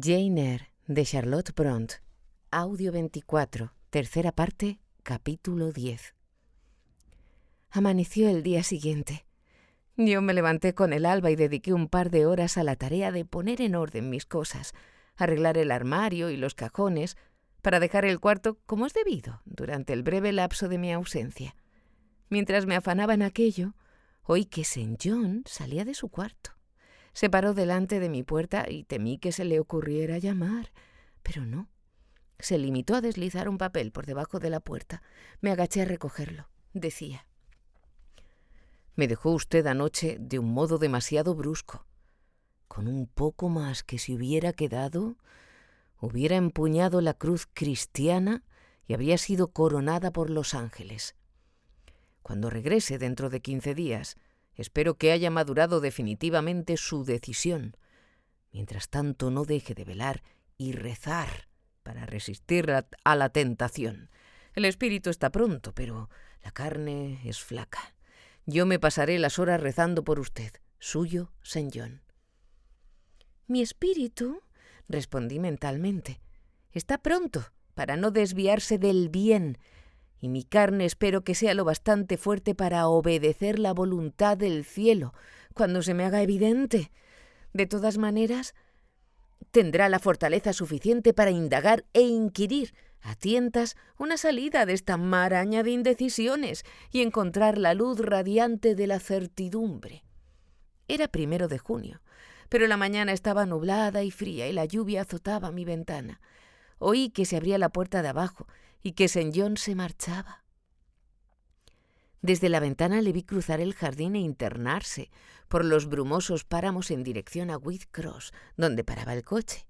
Jane Eyre, de Charlotte Brontë. Audio 24, tercera parte, capítulo 10. Amaneció el día siguiente. Yo me levanté con el alba y dediqué un par de horas a la tarea de poner en orden mis cosas, arreglar el armario y los cajones, para dejar el cuarto como es debido durante el breve lapso de mi ausencia. Mientras me afanaba en aquello, oí que St. John salía de su cuarto. Se paró delante de mi puerta y temí que se le ocurriera llamar, pero no. Se limitó a deslizar un papel por debajo de la puerta. Me agaché a recogerlo. Decía: «Me dejó usted anoche de un modo demasiado brusco. Con un poco más que se hubiera quedado, hubiera empuñado la cruz cristiana y habría sido coronada por los ángeles. Cuando regrese dentro de 15 días, espero que haya madurado definitivamente su decisión. Mientras tanto, no deje de velar y rezar para resistir a la tentación. El espíritu está pronto, pero la carne es flaca. Yo me pasaré las horas rezando por usted. Suyo, St. John». «Mi espíritu», respondí mentalmente, «está pronto para no desviarse del bien, y mi carne espero que sea lo bastante fuerte para obedecer la voluntad del cielo cuando se me haga evidente. De todas maneras, tendrá la fortaleza suficiente para indagar e inquirir a tientas una salida de esta maraña de indecisiones y encontrar la luz radiante de la certidumbre». Era 1 de junio, pero la mañana estaba nublada y fría y la lluvia azotaba mi ventana. Oí que se abría la puerta de abajo y que St. John se marchaba. Desde la ventana le vi cruzar el jardín e internarse por los brumosos páramos en dirección a Whitcross, donde paraba el coche.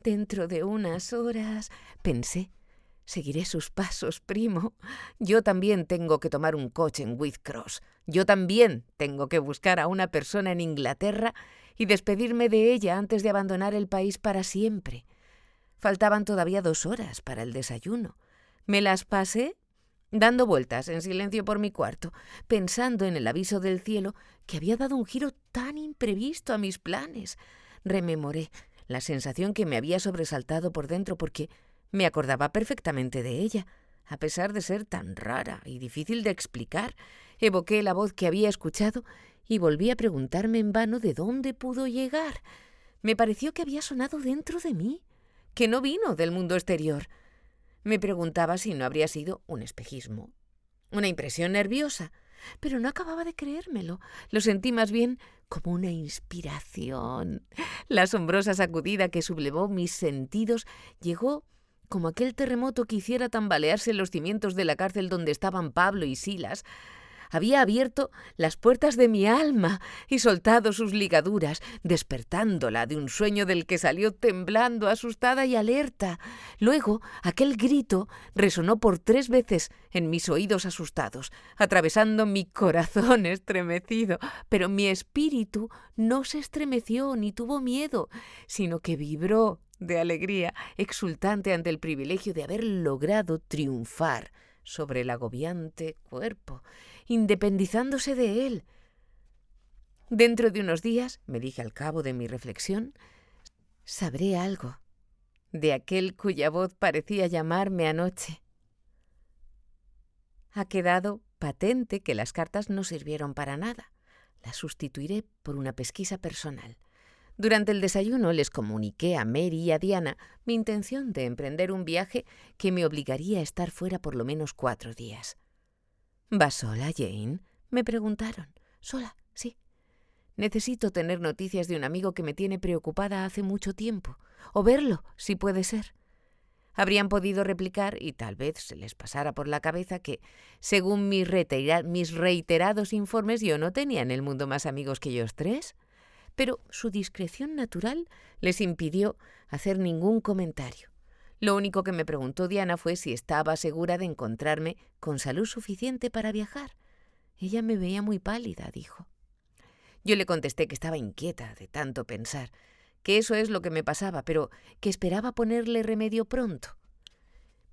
«Dentro de unas horas», pensé, «seguiré sus pasos, primo. Yo también tengo que tomar un coche en Whitcross. Yo también tengo que buscar a una persona en Inglaterra y despedirme de ella antes de abandonar el país para siempre». Faltaban todavía 2 horas para el desayuno. Me las pasé dando vueltas en silencio por mi cuarto, pensando en el aviso del cielo que había dado un giro tan imprevisto a mis planes. Rememoré la sensación que me había sobresaltado por dentro porque me acordaba perfectamente de ella, a pesar de ser tan rara y difícil de explicar. Evoqué la voz que había escuchado y volví a preguntarme en vano de dónde pudo llegar. Me pareció que había sonado dentro de mí, que no vino del mundo exterior. Me preguntaba si no habría sido un espejismo, una impresión nerviosa, pero no acababa de creérmelo. Lo sentí más bien como una inspiración. La asombrosa sacudida que sublevó mis sentidos llegó como aquel terremoto que hiciera tambalearse los cimientos de la cárcel donde estaban Pablo y Silas. Había abierto las puertas de mi alma y soltado sus ligaduras, despertándola de un sueño del que salió temblando, asustada y alerta. Luego, aquel grito resonó por 3 veces en mis oídos asustados, atravesando mi corazón estremecido. Pero mi espíritu no se estremeció ni tuvo miedo, sino que vibró de alegría, exultante ante el privilegio de haber logrado triunfar sobre el agobiante cuerpo, independizándose de él. «Dentro de unos días», me dije al cabo de mi reflexión, «sabré algo de aquel cuya voz parecía llamarme anoche». Ha quedado patente que las cartas no sirvieron para nada. Las sustituiré por una pesquisa personal. Durante el desayuno les comuniqué a Mary y a Diana mi intención de emprender un viaje que me obligaría a estar fuera por lo menos 4 días. «¿Va sola, Jane?», me preguntaron. «Sola, sí. Necesito tener noticias de un amigo que me tiene preocupada hace mucho tiempo, o verlo, si puede ser». Habrían podido replicar, y tal vez se les pasara por la cabeza, que, según mis reiterados informes, yo no tenía en el mundo más amigos que ellos 3. Pero su discreción natural les impidió hacer ningún comentario. Lo único que me preguntó Diana fue si estaba segura de encontrarme con salud suficiente para viajar. Ella me veía muy pálida, dijo. Yo le contesté que estaba inquieta de tanto pensar, que eso es lo que me pasaba, pero que esperaba ponerle remedio pronto.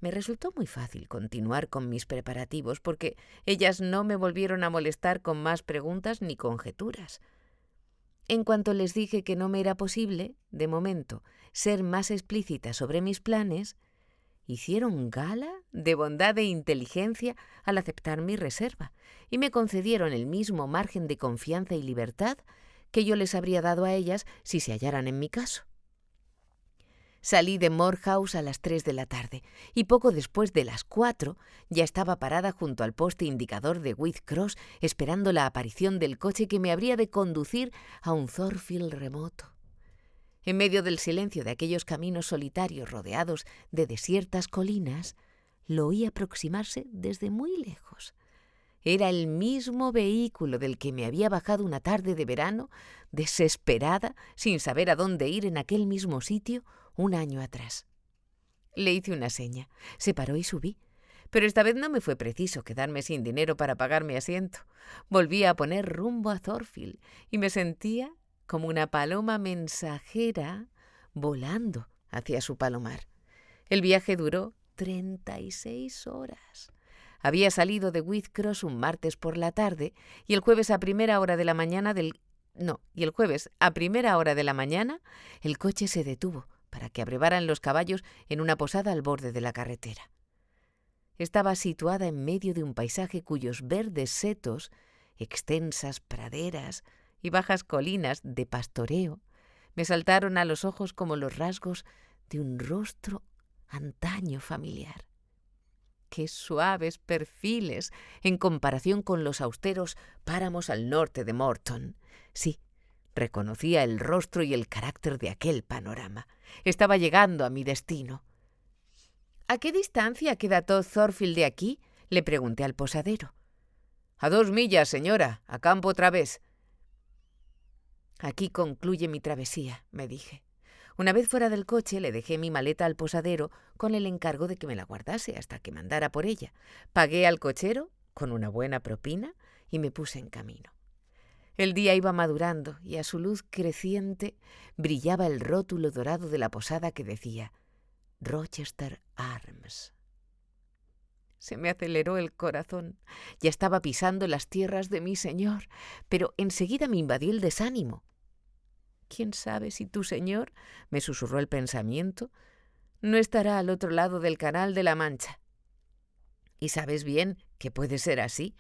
Me resultó muy fácil continuar con mis preparativos porque ellas no me volvieron a molestar con más preguntas ni conjeturas. En cuanto les dije que no me era posible, de momento, ser más explícita sobre mis planes, hicieron gala de bondad e inteligencia al aceptar mi reserva y me concedieron el mismo margen de confianza y libertad que yo les habría dado a ellas si se hallaran en mi caso. Salí de Moor House a las 3 de la tarde y poco después de las 4 ya estaba parada junto al poste indicador de Whitcross esperando la aparición del coche que me habría de conducir a un Thornfield remoto. En medio del silencio de aquellos caminos solitarios rodeados de desiertas colinas, lo oí aproximarse desde muy lejos. Era el mismo vehículo del que me había bajado una tarde de verano, desesperada, sin saber a dónde ir en aquel mismo sitio, un año atrás. Le hice una seña, se paró y subí. Pero esta vez no me fue preciso quedarme sin dinero para pagar mi asiento. Volví a poner rumbo a Thornfield y me sentía como una paloma mensajera volando hacia su palomar. El viaje duró 36 horas. Había salido de Whitcross un martes por la tarde y el jueves a primera hora de la mañana el coche se detuvo para que abrevaran los caballos en una posada al borde de la carretera. Estaba situada en medio de un paisaje cuyos verdes setos, extensas praderas y bajas colinas de pastoreo me saltaron a los ojos como los rasgos de un rostro antaño familiar. Qué suaves perfiles en comparación con los austeros páramos al norte de Morton. Sí, reconocía el rostro y el carácter de aquel panorama. Estaba llegando a mi destino. ¿A qué distancia queda todo Thornfield de aquí?, le pregunté al posadero. «A 2 millas, señora, a campo otra vez». «Aquí concluye mi travesía», me dije. Una vez fuera del coche, le dejé mi maleta al posadero con el encargo de que me la guardase hasta que mandara por ella. Pagué al cochero con una buena propina y me puse en camino. El día iba madurando y a su luz creciente brillaba el rótulo dorado de la posada que decía Rochester Arms. Se me aceleró el corazón. Ya estaba pisando las tierras de mi señor, pero enseguida me invadió el desánimo. «¿Quién sabe si tu señor», me susurró el pensamiento, «no estará al otro lado del Canal de la Mancha?» Y sabes bien que puede ser así.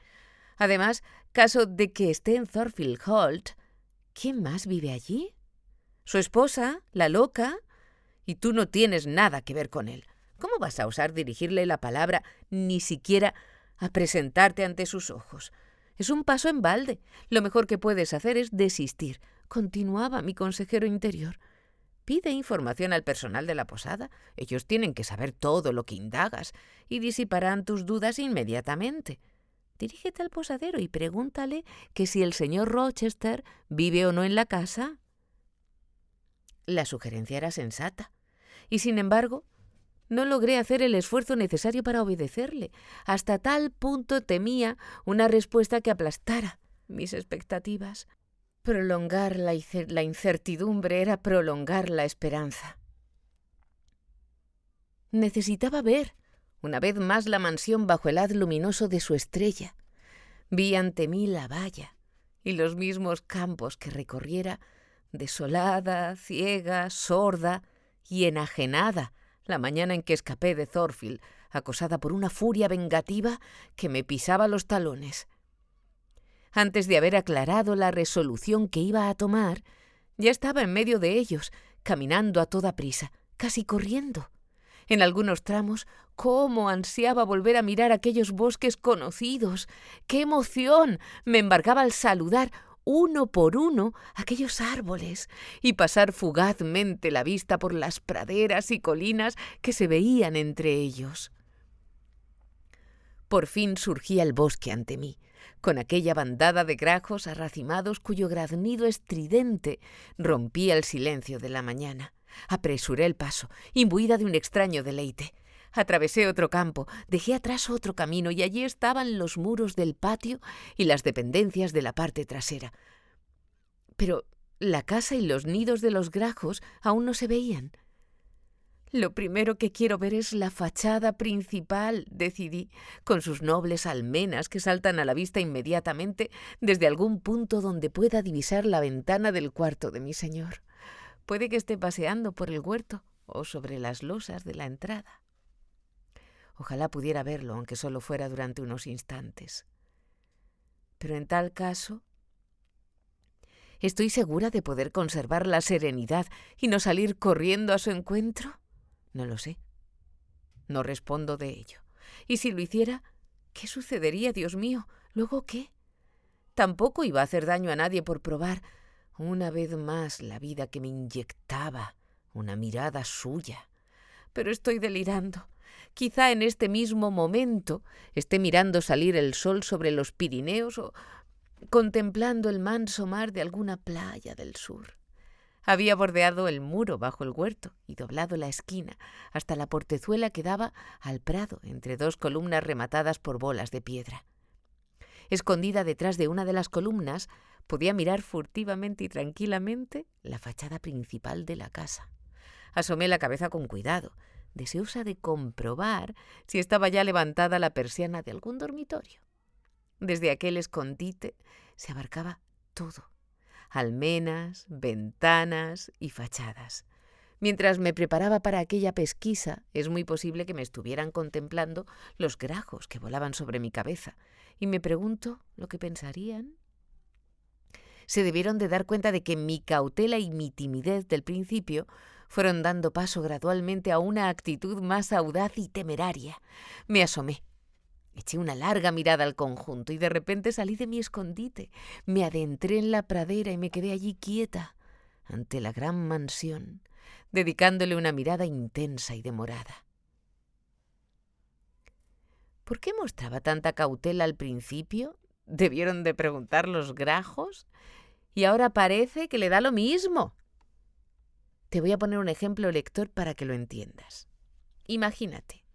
Además, caso de que esté en Thornfield Holt, ¿quién más vive allí? Su esposa, la loca, y tú no tienes nada que ver con él. ¿Cómo vas a osar dirigirle la palabra, ni siquiera a presentarte ante sus ojos? Es un paso en balde. Lo mejor que puedes hacer es desistir. Continuaba mi consejero interior. Pide información al personal de la posada. Ellos tienen que saber todo lo que indagas y disiparán tus dudas inmediatamente. Dirígete al posadero y pregúntale que si el señor Rochester vive o no en la casa. La sugerencia era sensata, y sin embargo, no logré hacer el esfuerzo necesario para obedecerle. Hasta tal punto temía una respuesta que aplastara mis expectativas. Prolongar la incertidumbre era prolongar la esperanza. Necesitaba ver una vez más la mansión bajo el haz luminoso de su estrella. Vi ante mí la valla y los mismos campos que recorriera, desolada, ciega, sorda y enajenada, la mañana en que escapé de Thornfield, acosada por una furia vengativa que me pisaba los talones. Antes de haber aclarado la resolución que iba a tomar, ya estaba en medio de ellos, caminando a toda prisa, casi corriendo. En algunos tramos, cómo ansiaba volver a mirar aquellos bosques conocidos. ¡Qué emoción me embargaba al saludar uno por uno aquellos árboles y pasar fugazmente la vista por las praderas y colinas que se veían entre ellos! Por fin surgía el bosque ante mí, con aquella bandada de grajos arracimados cuyo graznido estridente rompía el silencio de la mañana. Apresuré el paso, imbuida de un extraño deleite. Atravesé otro campo, dejé atrás otro camino y allí estaban los muros del patio y las dependencias de la parte trasera. Pero la casa y los nidos de los grajos aún no se veían. Lo primero que quiero ver es la fachada principal, decidí, con sus nobles almenas que saltan a la vista inmediatamente desde algún punto donde pueda divisar la ventana del cuarto de mi señor. Puede que esté paseando por el huerto o sobre las losas de la entrada. Ojalá pudiera verlo, aunque solo fuera durante unos instantes. Pero en tal caso, ¿estoy segura de poder conservar la serenidad y no salir corriendo a su encuentro? No lo sé. No respondo de ello. Y si lo hiciera, ¿qué sucedería, Dios mío? ¿Luego qué? Tampoco iba a hacer daño a nadie por probar una vez más la vida que me inyectaba una mirada suya. Pero estoy delirando. Quizá en este mismo momento esté mirando salir el sol sobre los Pirineos o contemplando el manso mar de alguna playa del sur. Había bordeado el muro bajo el huerto y doblado la esquina hasta la portezuela que daba al prado entre dos columnas rematadas por bolas de piedra. Escondida detrás de una de las columnas, podía mirar furtivamente y tranquilamente la fachada principal de la casa. Asomé la cabeza con cuidado, deseosa de comprobar si estaba ya levantada la persiana de algún dormitorio. Desde aquel escondite se abarcaba todo: almenas, ventanas y fachadas. Mientras me preparaba para aquella pesquisa, es muy posible que me estuvieran contemplando los grajos que volaban sobre mi cabeza, y me pregunto lo que pensarían. Se debieron de dar cuenta de que mi cautela y mi timidez del principio fueron dando paso gradualmente a una actitud más audaz y temeraria. Me asomé. Eché una larga mirada al conjunto y de repente salí de mi escondite. Me adentré en la pradera y me quedé allí quieta ante la gran mansión, dedicándole una mirada intensa y demorada. ¿Por qué mostraba tanta cautela al principio? Debieron de preguntar los grajos. Y ahora parece que le da lo mismo. Te voy a poner un ejemplo, lector, para que lo entiendas. Imagínate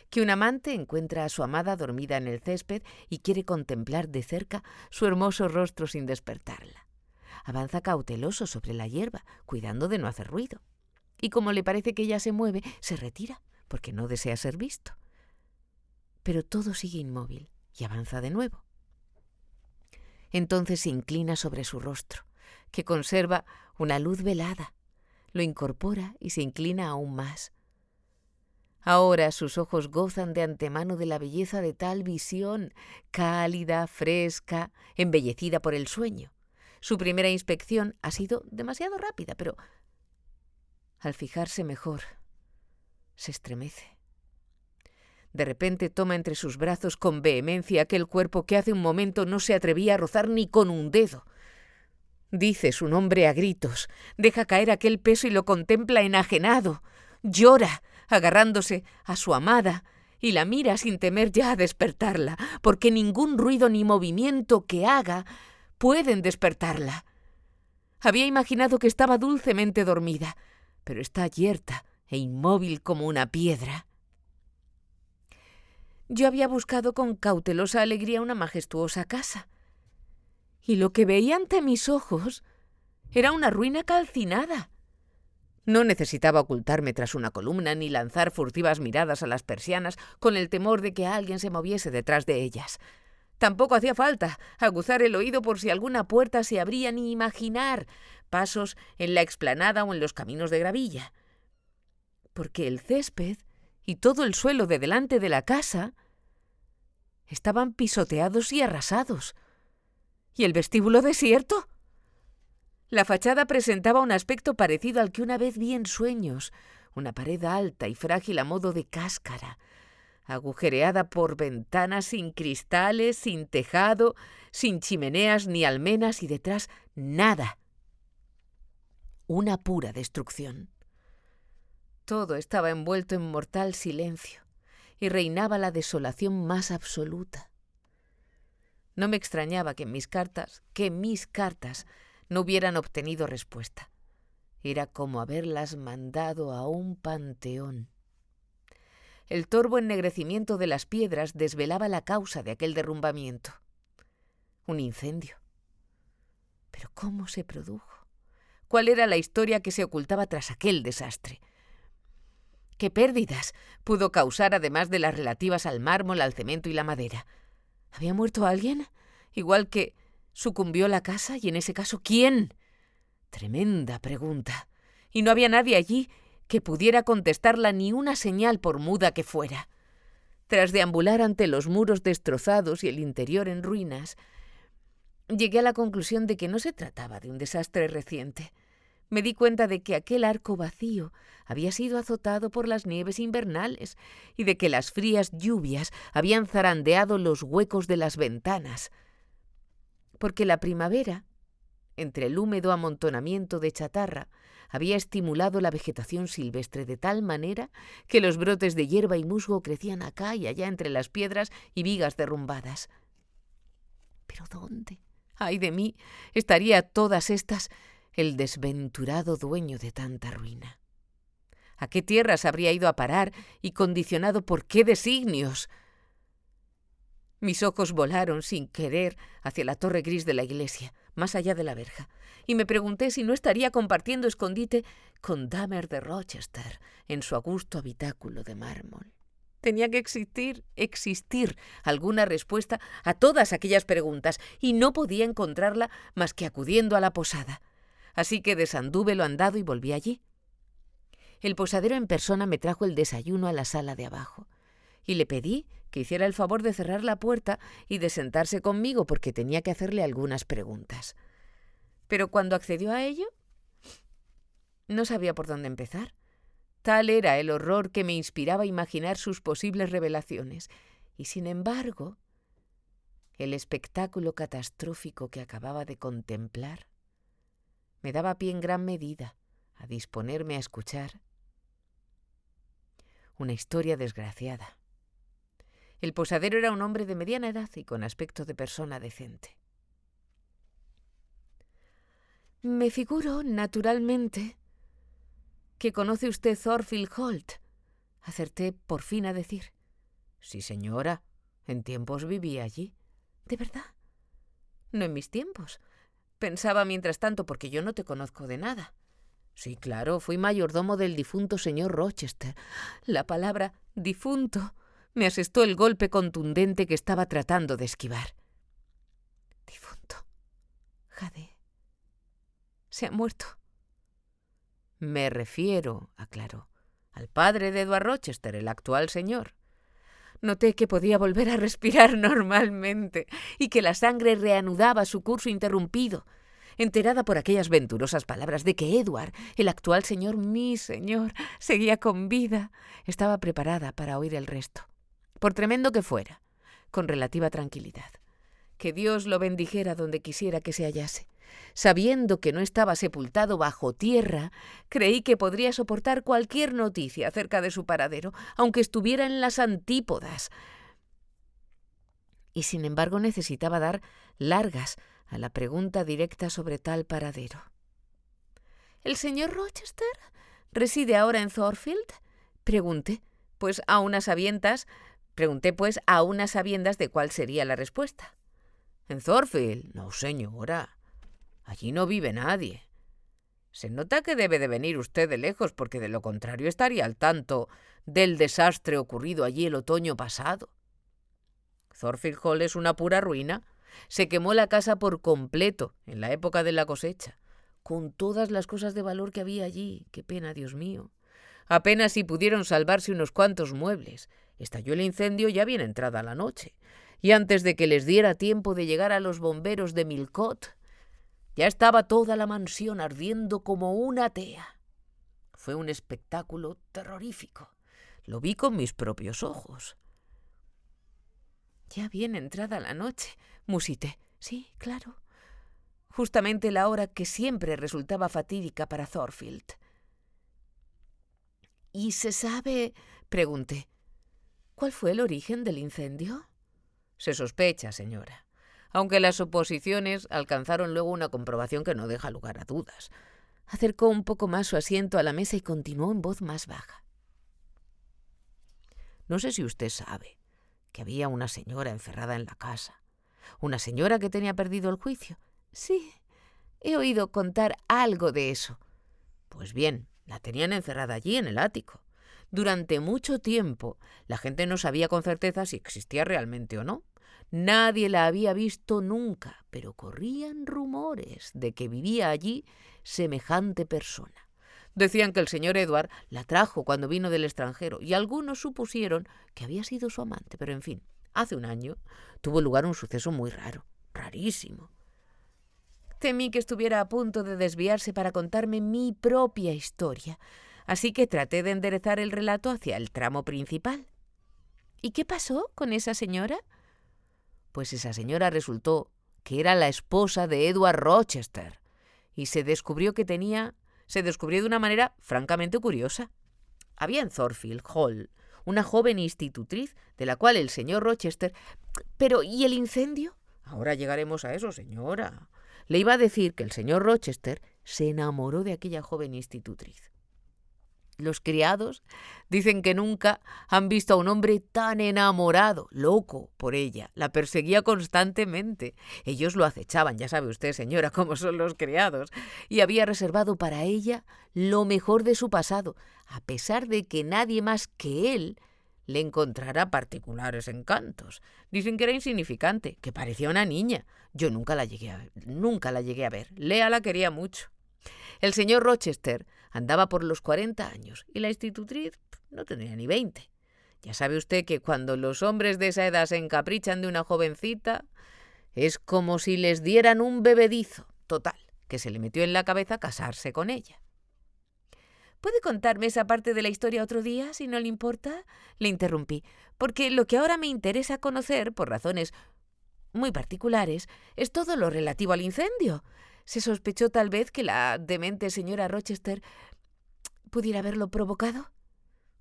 que un amante encuentra a su amada dormida en el césped y quiere contemplar de cerca su hermoso rostro sin despertarla. Avanza cauteloso sobre la hierba, cuidando de no hacer ruido. Y como le parece que ella se mueve, se retira, porque no desea ser visto. Pero todo sigue inmóvil y avanza de nuevo. Entonces se inclina sobre su rostro, que conserva una luz velada, lo incorpora y se inclina aún más. Ahora sus ojos gozan de antemano de la belleza de tal visión, cálida, fresca, embellecida por el sueño. Su primera inspección ha sido demasiado rápida, pero al fijarse mejor, se estremece. De repente toma entre sus brazos con vehemencia aquel cuerpo que hace un momento no se atrevía a rozar ni con un dedo. Dice su nombre a gritos, deja caer aquel peso y lo contempla enajenado. Llora, agarrándose a su amada, y la mira sin temer ya a despertarla, porque ningún ruido ni movimiento que haga pueden despertarla. Había imaginado que estaba dulcemente dormida, pero está yerta e inmóvil como una piedra. Yo había buscado con cautelosa alegría una majestuosa casa, y lo que veía ante mis ojos era una ruina calcinada. No necesitaba ocultarme tras una columna ni lanzar furtivas miradas a las persianas con el temor de que alguien se moviese detrás de ellas. Tampoco hacía falta aguzar el oído por si alguna puerta se abría ni imaginar pasos en la explanada o en los caminos de gravilla. Porque el césped y todo el suelo de delante de la casa estaban pisoteados y arrasados. ¿Y el vestíbulo desierto? La fachada presentaba un aspecto parecido al que una vez vi en sueños, una pared alta y frágil a modo de cáscara, agujereada por ventanas sin cristales, sin tejado, sin chimeneas ni almenas y detrás nada. Una pura destrucción. Todo estaba envuelto en mortal silencio y reinaba la desolación más absoluta. No me extrañaba que mis cartas no hubieran obtenido respuesta. Era como haberlas mandado a un panteón. El torvo ennegrecimiento de las piedras desvelaba la causa de aquel derrumbamiento. Un incendio. ¿Pero cómo se produjo? ¿Cuál era la historia que se ocultaba tras aquel desastre? ¿Qué pérdidas pudo causar además de las relativas al mármol, al cemento y la madera? ¿Había muerto alguien? Igual que sucumbió la casa, y en ese caso, ¿quién? Tremenda pregunta. Y no había nadie allí que pudiera contestarla, ni una señal por muda que fuera. Tras deambular ante los muros destrozados y el interior en ruinas, llegué a la conclusión de que no se trataba de un desastre reciente. Me di cuenta de que aquel arco vacío había sido azotado por las nieves invernales y de que las frías lluvias habían zarandeado los huecos de las ventanas. Porque la primavera, entre el húmedo amontonamiento de chatarra, había estimulado la vegetación silvestre de tal manera que los brotes de hierba y musgo crecían acá y allá entre las piedras y vigas derrumbadas. ¿Pero dónde? ¡Ay de mí! Estaría todas estas el desventurado dueño de tanta ruina. ¿A qué tierras habría ido a parar y condicionado por qué designios? Mis ojos volaron sin querer hacia la torre gris de la iglesia, más allá de la verja, y me pregunté si no estaría compartiendo escondite con Damer de Rochester en su augusto habitáculo de mármol. Tenía que existir alguna respuesta a todas aquellas preguntas, y no podía encontrarla más que acudiendo a la posada. Así que desanduve lo andado y volví allí. El posadero en persona me trajo el desayuno a la sala de abajo, y le pedí que hiciera el favor de cerrar la puerta y de sentarse conmigo porque tenía que hacerle algunas preguntas. Pero cuando accedió a ello, no sabía por dónde empezar. Tal era el horror que me inspiraba imaginar sus posibles revelaciones, y sin embargo, el espectáculo catastrófico que acababa de contemplar me daba pie en gran medida a disponerme a escuchar una historia desgraciada. El posadero era un hombre de mediana edad y con aspecto de persona decente. Me figuro, naturalmente, que conoce usted Thorfield Holt. Acerté por fin a decir. Sí, señora. En tiempos vivía allí. ¿De verdad? No en mis tiempos. Pensaba mientras tanto, porque yo no te conozco de nada. Sí, claro, fui mayordomo del difunto señor Rochester. La palabra difunto me asestó el golpe contundente que estaba tratando de esquivar. Difunto. Jade. Se ha muerto. Me refiero, aclaró, al padre de Edward Rochester, el actual señor. Noté que podía volver a respirar normalmente y que la sangre reanudaba su curso interrumpido. Enterada por aquellas venturosas palabras de que Edward, el actual señor, mi señor, seguía con vida, estaba preparada para oír el resto, por tremendo que fuera, con relativa tranquilidad. Que Dios lo bendijera donde quisiera que se hallase. Sabiendo que no estaba sepultado bajo tierra, creí que podría soportar cualquier noticia acerca de su paradero, aunque estuviera en las antípodas. Y sin embargo necesitaba dar largas a la pregunta directa sobre tal paradero. ¿El señor Rochester reside ahora en Thorfield? Pregunté, pues a unas sabiendas de cuál sería la respuesta. ¿En Thorfield? No, señora. Allí no vive nadie. Se nota que debe de venir usted de lejos, porque de lo contrario estaría al tanto del desastre ocurrido allí el otoño pasado. Thorfield Hall es una pura ruina. Se quemó la casa por completo en la época de la cosecha, con todas las cosas de valor que había allí. ¡Qué pena, Dios mío! Apenas si pudieron salvarse unos cuantos muebles. Estalló el incendio ya bien entrada la noche, y antes de que les diera tiempo de llegar a los bomberos de Millcote, ya estaba toda la mansión ardiendo como una tea. Fue un espectáculo terrorífico. Lo vi con mis propios ojos. Ya bien entrada la noche, musité. Sí, claro. Justamente la hora que siempre resultaba fatídica para Thorfield. ¿Y se sabe, pregunté, cuál fue el origen del incendio? Se sospecha, señora, aunque las suposiciones alcanzaron luego una comprobación que no deja lugar a dudas. Acercó un poco más su asiento a la mesa y continuó en voz más baja. No sé si usted sabe que había una señora encerrada en la casa. Una señora que tenía perdido el juicio. Sí, he oído contar algo de eso. Pues bien, la tenían encerrada allí en el ático. Durante mucho tiempo, la gente no sabía con certeza si existía realmente o no. Nadie la había visto nunca, pero corrían rumores de que vivía allí semejante persona. Decían que el señor Edward la trajo cuando vino del extranjero y algunos supusieron que había sido su amante, pero en fin, hace un año tuvo lugar un suceso muy raro, rarísimo. Temí que estuviera a punto de desviarse para contarme mi propia historia, así que traté de enderezar el relato hacia el tramo principal. ¿Y qué pasó con esa señora? Pues esa señora resultó que era la esposa de Edward Rochester y se descubrió de una manera francamente curiosa. Había en Thornfield Hall una joven institutriz de la cual el señor Rochester... Pero, ¿y el incendio? Ahora llegaremos a eso, señora. Le iba a decir que el señor Rochester se enamoró de aquella joven institutriz. Los criados dicen que nunca han visto a un hombre tan enamorado, loco por ella. La perseguía constantemente. Ellos lo acechaban, ya sabe usted, señora, cómo son los criados. Y había reservado para ella lo mejor de su pasado, a pesar de que nadie más que él le encontrara particulares encantos. Dicen que era insignificante, que parecía una niña. Yo nunca la llegué a ver. Lea la quería mucho. El señor Rochester andaba por los 40 años y la institutriz no tenía ni 20. Ya sabe usted que cuando los hombres de esa edad se encaprichan de una jovencita, es como si les dieran un bebedizo. Total, que se le metió en la cabeza casarse con ella. ¿Puede contarme esa parte de la historia otro día, si no le importa? Le interrumpí, porque lo que ahora me interesa conocer, por razones muy particulares, es todo lo relativo al incendio. ¿Se sospechó tal vez que la demente señora Rochester pudiera haberlo provocado?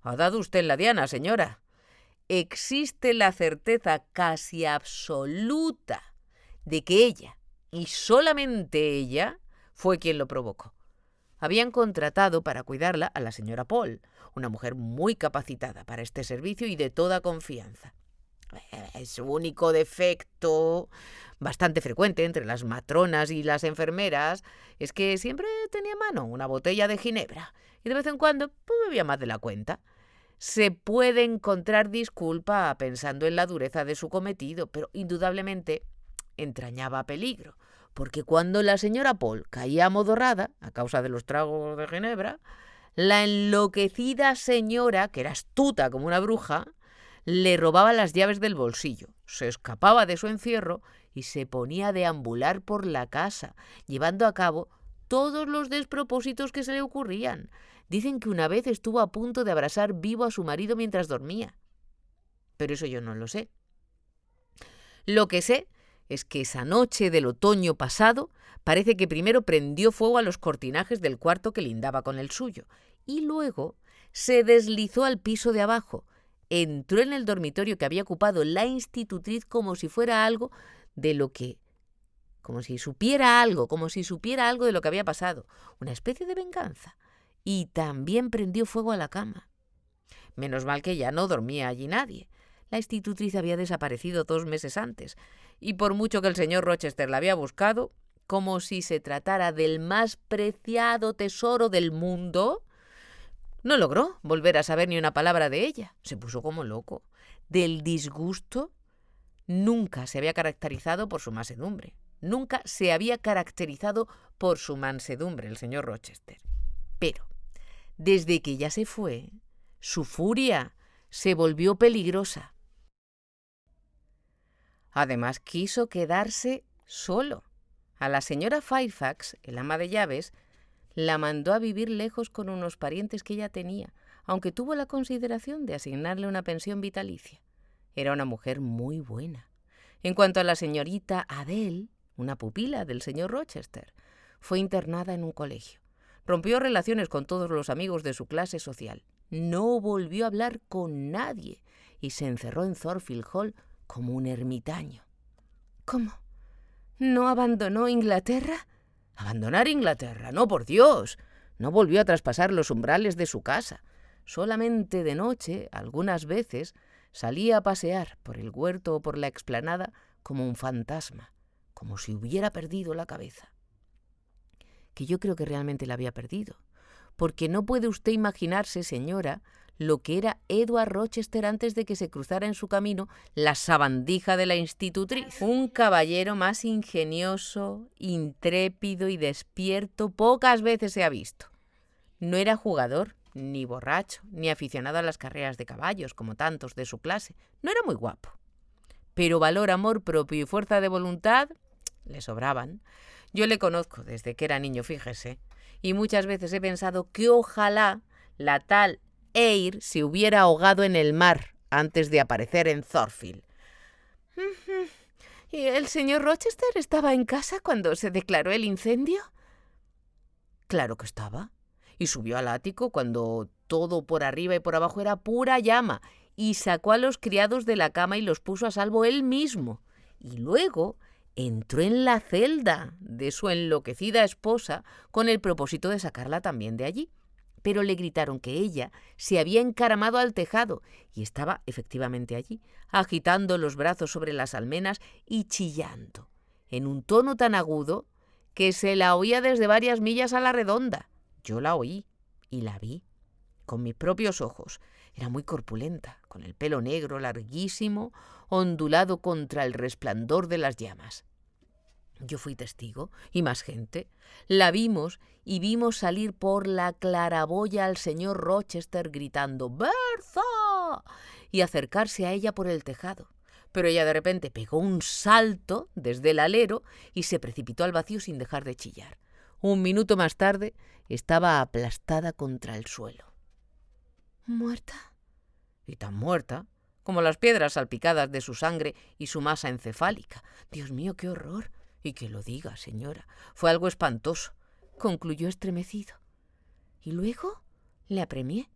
Ha dado usted en la diana, señora. Existe la certeza casi absoluta de que ella, y solamente ella, fue quien lo provocó. Habían contratado para cuidarla a la señora Paul, una mujer muy capacitada para este servicio y de toda confianza. Su único defecto, bastante frecuente entre las matronas y las enfermeras, es que siempre tenía a mano una botella de ginebra y de vez en cuando bebía más de la cuenta. Se puede encontrar disculpa pensando en la dureza de su cometido, pero indudablemente entrañaba peligro, porque cuando la señora Paul caía amodorrada a causa de los tragos de ginebra, la enloquecida señora, que era astuta como una bruja, le robaba las llaves del bolsillo, se escapaba de su encierro y se ponía a deambular por la casa, llevando a cabo todos los despropósitos que se le ocurrían. Dicen que una vez estuvo a punto de abrasar vivo a su marido mientras dormía. Pero eso yo no lo sé. Lo que sé es que esa noche del otoño pasado parece que primero prendió fuego a los cortinajes del cuarto que lindaba con el suyo y luego se deslizó al piso de abajo. Entró en el dormitorio que había ocupado la institutriz como si fuera algo de lo que... como si supiera algo de lo que había pasado. Una especie de venganza. Y también prendió fuego a la cama. Menos mal que ya no dormía allí nadie. La institutriz había desaparecido 2 meses antes, y por mucho que el señor Rochester la había buscado, como si se tratara del más preciado tesoro del mundo, no logró volver a saber ni una palabra de ella. Se puso como loco. Del disgusto nunca se había caracterizado por su mansedumbre. Nunca se había caracterizado por su mansedumbre el señor Rochester. Pero, desde que ella se fue, su furia se volvió peligrosa. Además, quiso quedarse solo. A la señora Fairfax, el ama de llaves, la mandó a vivir lejos con unos parientes que ella tenía, aunque tuvo la consideración de asignarle una pensión vitalicia. Era una mujer muy buena. En cuanto a la señorita Adele, una pupila del señor Rochester, fue internada en un colegio. Rompió relaciones con todos los amigos de su clase social. No volvió a hablar con nadie y se encerró en Thornfield Hall como un ermitaño. ¿Cómo? ¿No abandonó Inglaterra? ¿Abandonar Inglaterra? No, por Dios. No volvió a traspasar los umbrales de su casa. Solamente de noche, algunas veces, salía a pasear por el huerto o por la explanada como un fantasma, como si hubiera perdido la cabeza. Que yo creo que realmente la había perdido, porque no puede usted imaginarse, señora, lo que era Edward Rochester antes de que se cruzara en su camino la sabandija de la institutriz. Un caballero más ingenioso, intrépido y despierto pocas veces se ha visto. No era jugador, ni borracho, ni aficionado a las carreras de caballos, como tantos de su clase. No era muy guapo. Pero valor, amor propio y fuerza de voluntad le sobraban. Yo le conozco desde que era niño, fíjese, y muchas veces he pensado que ojalá la tal Eyre se hubiera ahogado en el mar antes de aparecer en Thornfield. ¿Y el señor Rochester estaba en casa cuando se declaró el incendio? Claro que estaba. Y subió al ático cuando todo por arriba y por abajo era pura llama, y sacó a los criados de la cama y los puso a salvo él mismo. Y luego entró en la celda de su enloquecida esposa con el propósito de sacarla también de allí. Pero le gritaron que ella se había encaramado al tejado y estaba efectivamente allí, agitando los brazos sobre las almenas y chillando, en un tono tan agudo que se la oía desde varias millas a la redonda. Yo la oí y la vi con mis propios ojos. Era muy corpulenta, con el pelo negro larguísimo, ondulado contra el resplandor de las llamas. Yo fui testigo, y más gente. La vimos y vimos salir por la claraboya al señor Rochester gritando «¡Bertha!» y acercarse a ella por el tejado. Pero ella de repente pegó un salto desde el alero y se precipitó al vacío sin dejar de chillar. Un minuto más tarde estaba aplastada contra el suelo. ¿Muerta? Y tan muerta como las piedras salpicadas de su sangre y su masa encefálica. Dios mío, qué horror. Y que lo diga, señora. Fue algo espantoso, concluyó estremecido. ¿Y luego? Le apremié.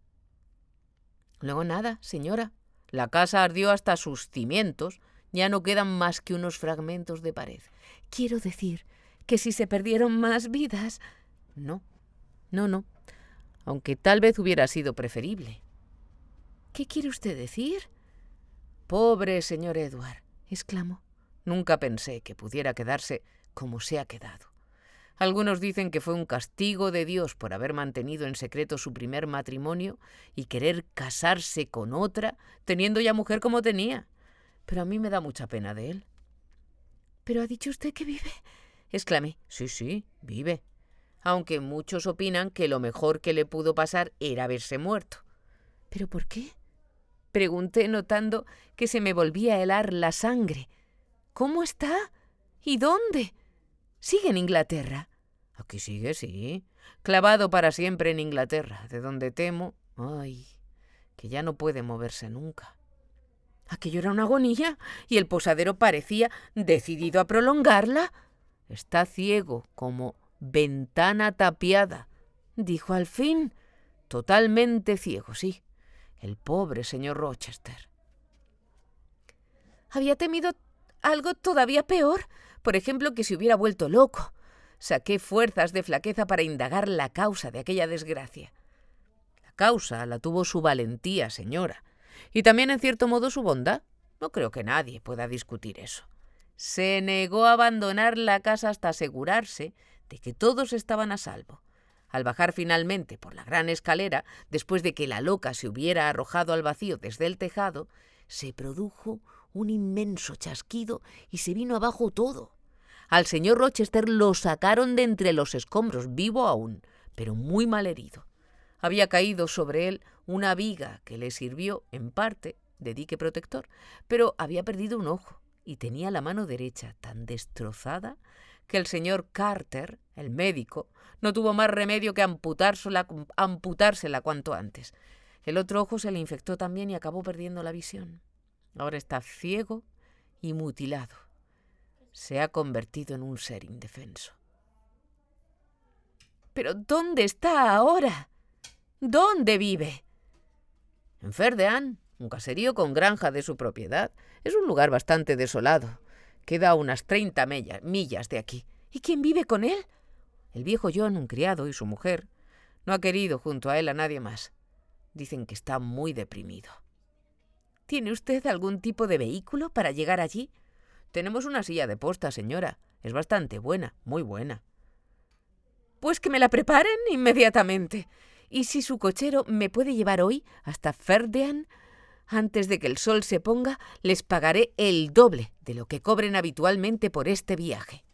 Luego nada, señora. La casa ardió hasta sus cimientos. Ya no quedan más que unos fragmentos de pared. Quiero decir que si se perdieron más vidas... No. Aunque tal vez hubiera sido preferible. ¿Qué quiere usted decir? Pobre señor Edward, exclamó. Nunca pensé que pudiera quedarse como se ha quedado. Algunos dicen que fue un castigo de Dios por haber mantenido en secreto su primer matrimonio y querer casarse con otra, teniendo ya mujer como tenía. Pero a mí me da mucha pena de él. ¿Pero ha dicho usted que vive? Exclamé. Sí, vive. Aunque muchos opinan que lo mejor que le pudo pasar era haberse muerto. ¿Pero por qué? Pregunté, notando que se me volvía a helar la sangre. ¿Cómo está? ¿Y dónde? ¿Sigue en Inglaterra? Aquí sigue, sí. Clavado para siempre en Inglaterra, de donde temo, que ya no puede moverse nunca. Aquello era una agonía y el posadero parecía decidido a prolongarla. Está ciego como ventana tapiada, dijo al fin. Totalmente ciego, sí. El pobre señor Rochester. Había temido algo todavía peor, por ejemplo, que se hubiera vuelto loco. Saqué fuerzas de flaqueza para indagar la causa de aquella desgracia. La causa la tuvo su valentía, señora, y también en cierto modo su bondad. No creo que nadie pueda discutir eso. Se negó a abandonar la casa hasta asegurarse de que todos estaban a salvo. Al bajar finalmente por la gran escalera, después de que la loca se hubiera arrojado al vacío desde el tejado, se produjo un inmenso chasquido y se vino abajo todo. Al señor Rochester lo sacaron de entre los escombros, vivo aún, pero muy mal herido. Había caído sobre él una viga que le sirvió, en parte, de dique protector, pero había perdido un ojo y tenía la mano derecha tan destrozada que el señor Carter, el médico, no tuvo más remedio que amputársela cuanto antes. El otro ojo se le infectó también y acabó perdiendo la visión. Ahora está ciego y mutilado. Se ha convertido en un ser indefenso. ¿Pero dónde está ahora? ¿Dónde vive? En Ferdean, un caserío con granja de su propiedad. Es un lugar bastante desolado. Queda a unas 30 millas de aquí. ¿Y quién vive con él? El viejo John, un criado, y su mujer. No ha querido junto a él a nadie más. Dicen que está muy deprimido. ¿Tiene usted algún tipo de vehículo para llegar allí? Tenemos una silla de posta, señora. Es bastante buena, muy buena. Pues que me la preparen inmediatamente. Y si su cochero me puede llevar hoy hasta Verdean, antes de que el sol se ponga, les pagaré el doble de lo que cobren habitualmente por este viaje.